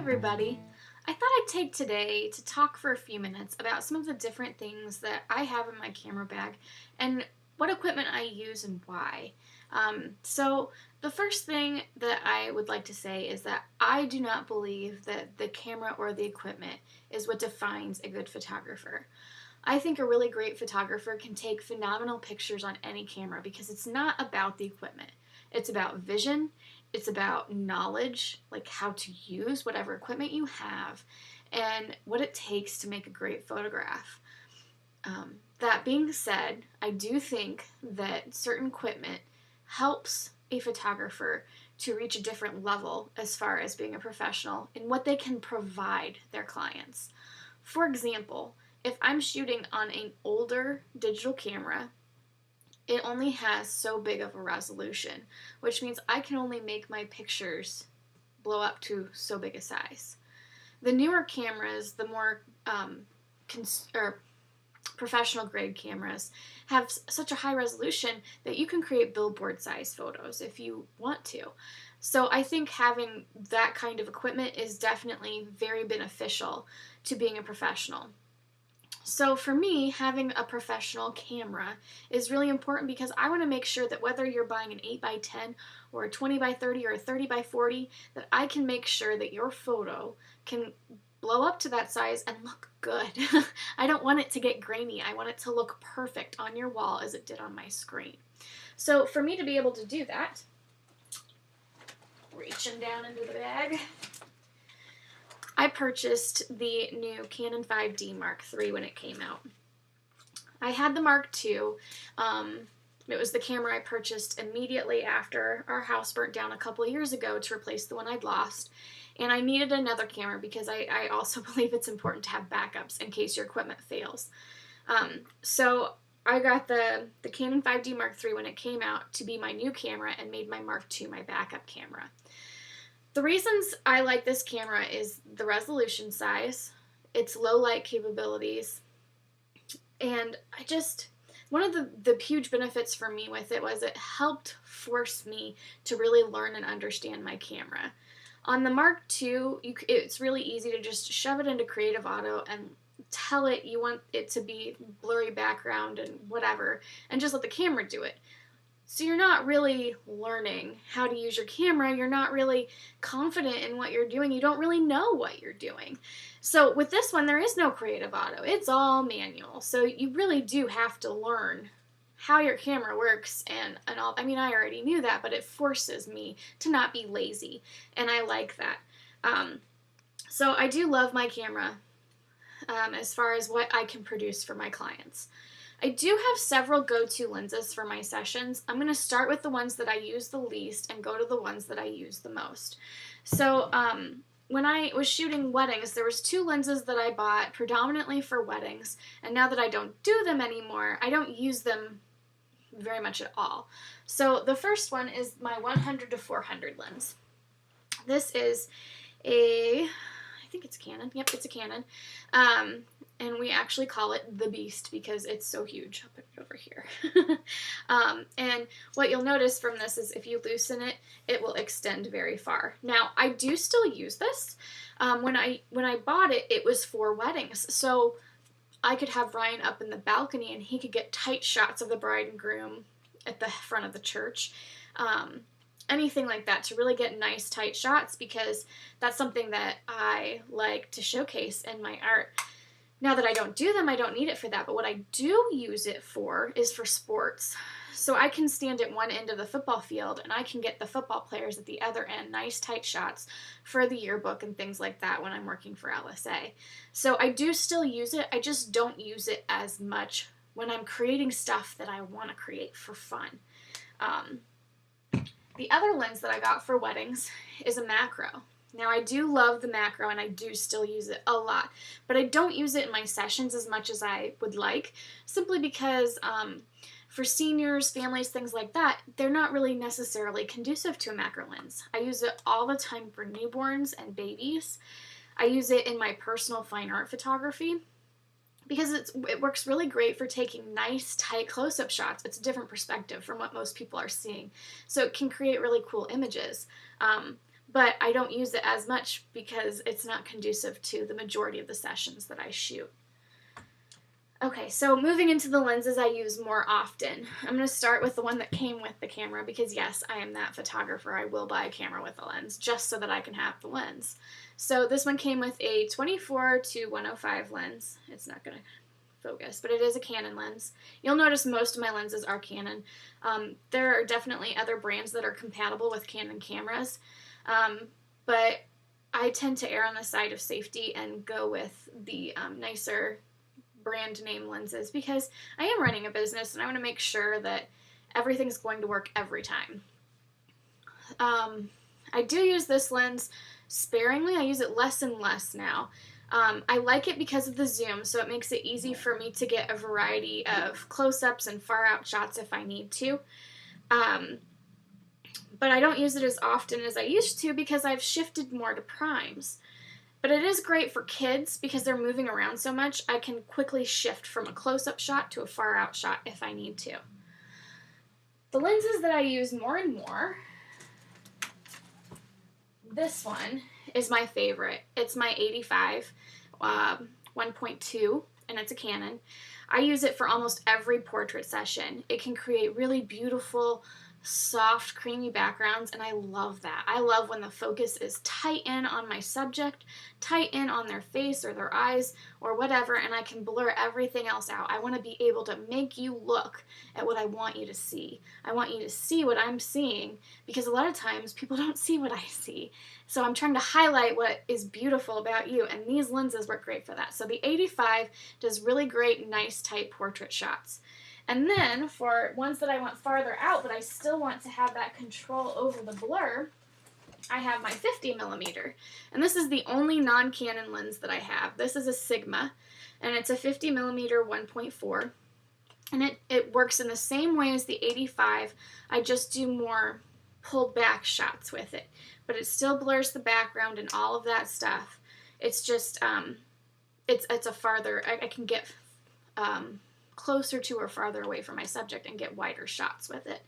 everybody. I thought I'd take today to talk for a few minutes about some of the different things that I have in my camera bag and what equipment I use and why. So the first thing that I would like to say is that I do not believe that the camera or the equipment is what defines a good photographer. I think a really great photographer can take phenomenal pictures on any camera because it's not about the equipment. It's about vision, it's about knowledge, like how to use whatever equipment you have, and what it takes to make a great photograph. That being said, I do think that certain equipment helps a photographer to reach a different level as far as being a professional in what they can provide their clients. For example, if I'm shooting on an older digital camera, it only has so big of a resolution, which means I can only make my pictures blow up to so big a size. The newer cameras, the more professional grade cameras, have such a high resolution that you can create billboard size photos if you want to. So I think having that kind of equipment is definitely very beneficial to being a professional. So for me, having a professional camera is really important because I want to make sure that whether you're buying an 8x10 or a 20x30 or a 30x40, that I can make sure that your photo can blow up to that size and look good. I don't want it to get grainy. I want it to look perfect on your wall as it did on my screen. So for me to be able to do that, reaching down into the bag, I purchased the new Canon 5D Mark III when it came out. I had the Mark II. It was the camera I purchased immediately after our house burnt down a couple of years ago to replace the one I'd lost. And I needed another camera because I also believe it's important to have backups in case your equipment fails. So I got the Canon 5D Mark III when it came out to be my new camera and made my Mark II my backup camera. The reasons I like this camera is the resolution size, its low light capabilities, and one of the huge benefits for me with it was it helped force me to really learn and understand my camera. On the Mark II, it's really easy to just shove it into Creative Auto and tell it you want it to be blurry background and whatever, and just let the camera do it. So you're not really learning how to use your camera. You're not really confident in what you're doing. You don't really know what you're doing. So with this one, there is no Creative Auto. It's all manual. So you really do have to learn how your camera works and all. I mean, I already knew that, but it forces me to not be lazy, and I like that. So I do love my camera as far as what I can produce for my clients. I do have several go-to lenses for my sessions. I'm going to start with the ones that I use the least and go to the ones that I use the most. So when I was shooting weddings, there was two lenses that I bought predominantly for weddings, and now that I don't do them anymore, I don't use them very much at all. So the first one is my 100-400 lens. This is I think it's Canon. Yep, it's a Canon. And we actually call it the Beast because it's so huge. I'll put it over here. And what you'll notice from this is if you loosen it, it will extend very far. Now, I do still use this. When I bought it, it was for weddings. So I could have Ryan up in the balcony and he could get tight shots of the bride and groom at the front of the church. Anything like that to really get nice tight shots because that's something that I like to showcase in my art. Now that I don't do them, I don't need it for that, but what I do use it for is for sports. So I can stand at one end of the football field and I can get the football players at the other end nice tight shots for the yearbook and things like that when I'm working for LSA. So I do still use it, I just don't use it as much when I'm creating stuff that I want to create for fun. The other lens that I got for weddings is a macro. Now, I do love the macro, and I do still use it a lot, but I don't use it in my sessions as much as I would like, simply because for seniors, families, things like that, they're not really necessarily conducive to a macro lens. I use it all the time for newborns and babies. I use it in my personal fine art photography because it works really great for taking nice, tight close-up shots. It's a different perspective from what most people are seeing, so it can create really cool images. but I don't use it as much because it's not conducive to the majority of the sessions that I shoot. Okay, so moving into the lenses I use more often. I'm going to start with the one that came with the camera because yes, I am that photographer. I will buy a camera with a lens just so that I can have the lens. So this one came with a 24 to 105 lens. It's not going to focus, but it is a Canon lens. You'll notice most of my lenses are Canon. There are definitely other brands that are compatible with Canon cameras, but I tend to err on the side of safety and go with the nicer brand name lenses because I am running a business and I want to make sure that everything's going to work every time. I do use this lens sparingly. I use it less and less now. I like it because of the zoom, so it makes it easy for me to get a variety of close-ups and far-out shots if I need to. But I don't use it as often as I used to because I've shifted more to primes. But it is great for kids because they're moving around so much. I can quickly shift from a close-up shot to a far-out shot if I need to. The lenses that I use more and more, this one is my favorite. It's my 85 1.2, and it's a Canon. I use it for almost every portrait session. It can create really beautiful, soft, creamy backgrounds, and I love that. I love when the focus is tight in on my subject, tight in on their face or their eyes or whatever, and I can blur everything else out. I want to be able to make you look at what I want you to see. I want you to see what I'm seeing because a lot of times people don't see what I see. So I'm trying to highlight what is beautiful about you, and these lenses work great for that. So the 85 does really great, nice, tight portrait shots. And then for ones that I want farther out, but I still want to have that control over the blur, I have my 50 millimeter. And this is the only non-Canon lens that I have. This is a Sigma, and it's a 50 millimeter 1.4. And it works in the same way as the 85. I just do more pulled back shots with it. But it still blurs the background and all of that stuff. It's just, it's a farther, I can get closer to or farther away from my subject and get wider shots with it.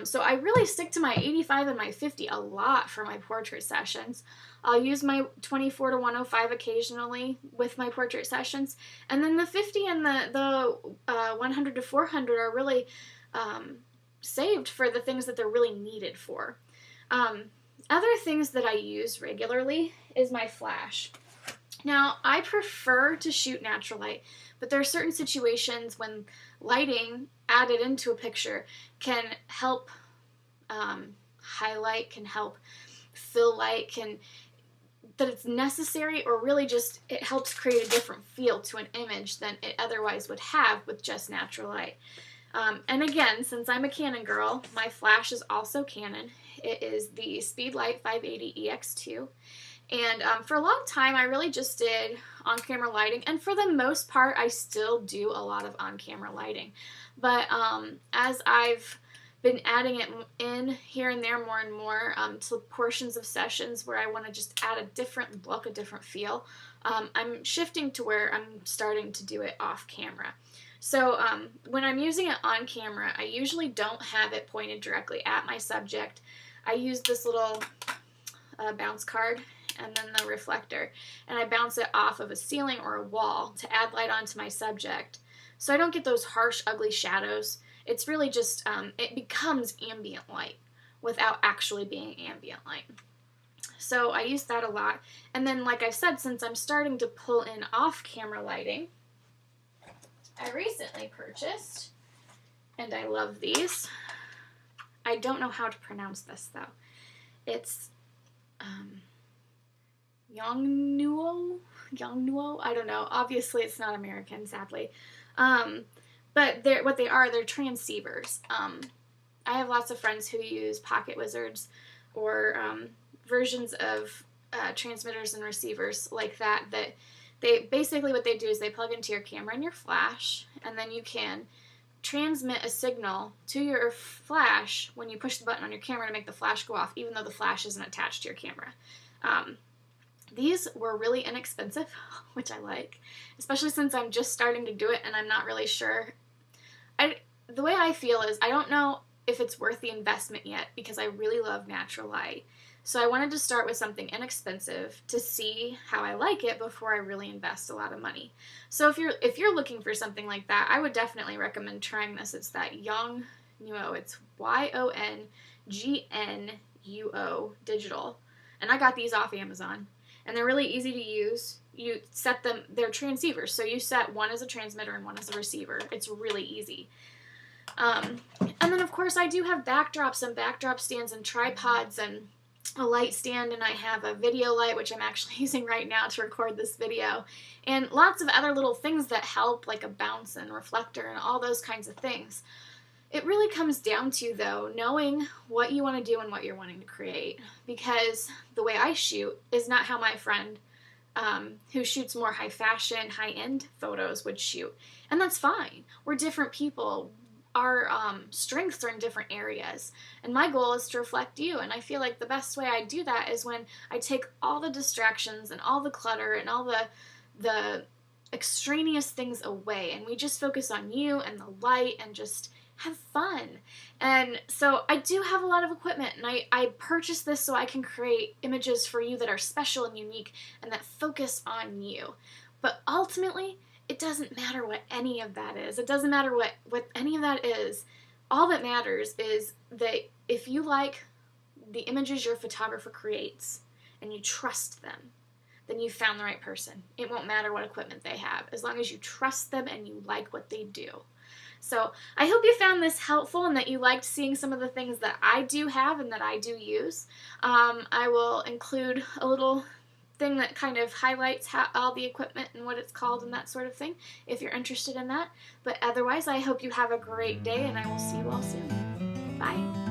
So I really stick to my 85 and my 50 a lot for my portrait sessions. I'll use my 24 to 105 occasionally with my portrait sessions, and then the 50 and the 100 to 400 are really saved for the things that they're really needed for. Other things that I use regularly is my flash. Now, I prefer to shoot natural light, but there are certain situations when lighting added into a picture can help highlight, can help fill light, that it's necessary, or really just it helps create a different feel to an image than it otherwise would have with just natural light. And again, since I'm a Canon girl, my flash is also Canon. It is the Speedlight 580 EX2. And for a long time, I really just did on-camera lighting. And for the most part, I still do a lot of on-camera lighting. But as I've been adding it in here and there more and more to portions of sessions where I want to just add a different look, a different feel, I'm shifting to where I'm starting to do it off-camera. So when I'm using it on camera, I usually don't have it pointed directly at my subject. I use this little bounce card and then the reflector, and I bounce it off of a ceiling or a wall to add light onto my subject. So I don't get those harsh, ugly shadows. It's really just, it becomes ambient light without actually being ambient light. So I use that a lot. And then, like I said, since I'm starting to pull in off-camera lighting, I recently purchased, and I love these. I don't know how to pronounce this, though. It's Yongnuo? I don't know. Obviously, it's not American, sadly. But what they are, they're transceivers. I have lots of friends who use Pocket Wizards or versions of transmitters and receivers like that they basically what they do is they plug into your camera and your flash, and then you can transmit a signal to your flash when you push the button on your camera to make the flash go off, even though the flash isn't attached to your camera. These were really inexpensive, which I like, especially since I'm just starting to do it and I'm not really sure. The way I feel is I don't know if it's worth the investment yet because I really love natural light. So I wanted to start with something inexpensive to see how I like it before I really invest a lot of money. So if you're looking for something like that, I would definitely recommend trying this. It's that Yongnuo. It's YONGNUO digital. And I got these off Amazon. And they're really easy to use. You set them, they're transceivers. So you set one as a transmitter and one as a receiver. It's really easy. And then of course I do have backdrops and backdrop stands and tripods and a light stand, and I have a video light, which I'm actually using right now to record this video, and lots of other little things that help, like a bounce and reflector and all those kinds of things. It really comes down to, though, knowing what you want to do and what you're wanting to create, because the way I shoot is not how my friend who shoots more high fashion, high-end photos would shoot, and that's fine. We're different people. Our strengths are in different areas, and my goal is to reflect you, and I feel like the best way I do that is when I take all the distractions and all the clutter and all the extraneous things away, and we just focus on you and the light and just have fun. And so I do have a lot of equipment, and I purchased this so I can create images for you that are special and unique and that focus on you. But ultimately, it doesn't matter what any of that is. It doesn't matter what any of that is. All that matters is that if you like the images your photographer creates and you trust them, then you found the right person. It won't matter what equipment they have, as long as you trust them and you like what they do. So I hope you found this helpful and that you liked seeing some of the things that I do have and that I do use. I will include a little thing that kind of highlights all the equipment and what it's called and that sort of thing, if you're interested in that. But otherwise, I hope you have a great day, and I will see you all soon. Bye.